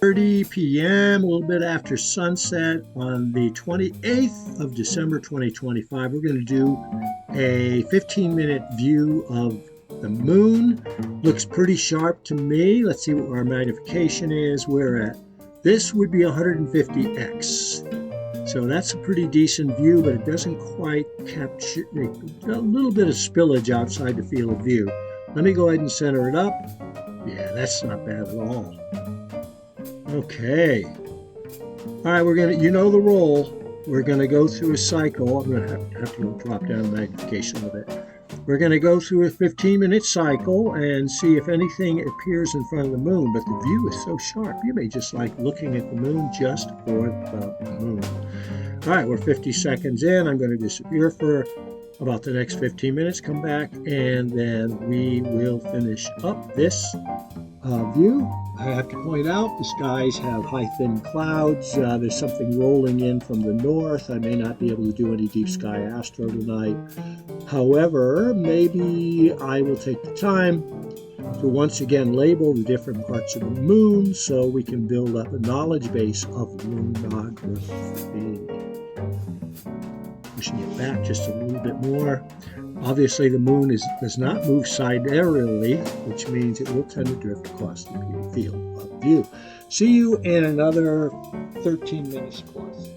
30 p.m., a little bit after sunset on the 28th of December 2025. We're going to do a 15-minute view of the moon. Looks pretty sharp to me. Let's see what our magnification is. We're at, this would be 150x. So that's a pretty decent view, but it doesn't quite capture a little bit of spillage outside the field of view. Let me go ahead and center it up. Yeah, that's not bad at all. Okay. All right, we're going to, you know the roll. We're going to go through a cycle. I'm going to have to drop down magnification a little bit. We're going to go through a 15-minute cycle and see if anything appears in front of the moon, but the view is so sharp. You may just like looking at the moon just for the moon. All right, we're 50 seconds in. I'm going to disappear for about the next 15 minutes, come back, and then we will finish up this view. I have to point out the skies have high thin clouds. There's something rolling in from the north. I may not be able to do any deep sky astro tonight. However, maybe I will take the time to once again label the different parts of the moon so we can build up a knowledge base of moonography. Pushing it back just a little bit more. Obviously, the moon does not move sidereally, which means it will tend to drift across the field of view. See you in another 13 minutes plus.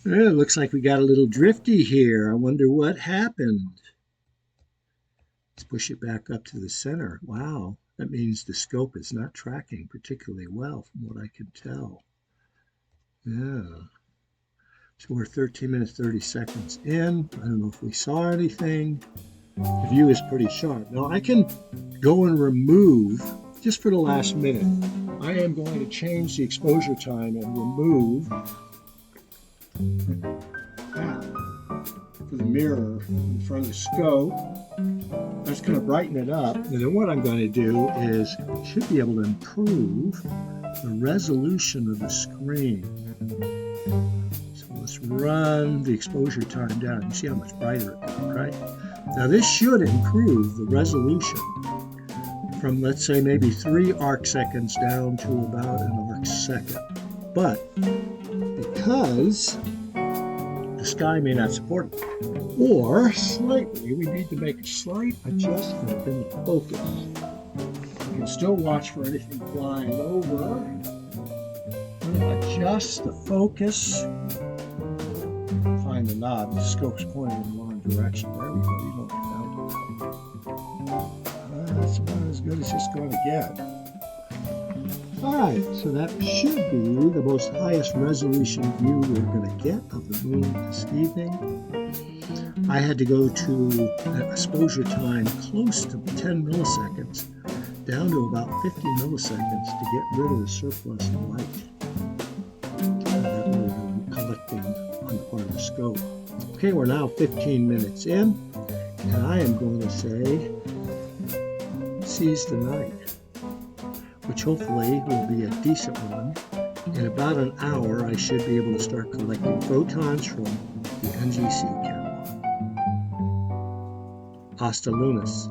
It looks like we got a little drifty here. I wonder what happened. Let's push it back up to the center. Wow, that means the scope is not tracking particularly well from what I can tell. Yeah. So we're 13 minutes, 30 seconds in. I don't know if we saw anything. The view is pretty sharp. Now I can go and remove, just for the last minute, I am going to change the exposure time and remove that for the mirror in front of the scope. That's going to brighten it up. And then what I'm going to do is, should be able to improve the resolution of the screen. So let's run the exposure time down. You see how much brighter it got, right? Now this should improve the resolution from, let's say, maybe 3 arc seconds down to about an arc second. But because the sky may not support it, or slightly, we need to make a slight adjustment in the focus. You can still watch for anything flying over. Adjust the focus. Find the knob. The scope's pointing in the wrong direction. There we go. You know what I found it. That's about as good as it's going to get. Alright, so that should be the most highest resolution view we're going to get of the moon this evening. I had to go to an exposure time close to 10 milliseconds, down to about 50 milliseconds to get rid of the surplus of light that we were collecting on the part of the scope. Okay, we're now 15 minutes in, and I am going to say, seize the night, which hopefully will be a decent one. In about an hour, I should be able to start collecting photons from the NGC camera. Hasta lunes.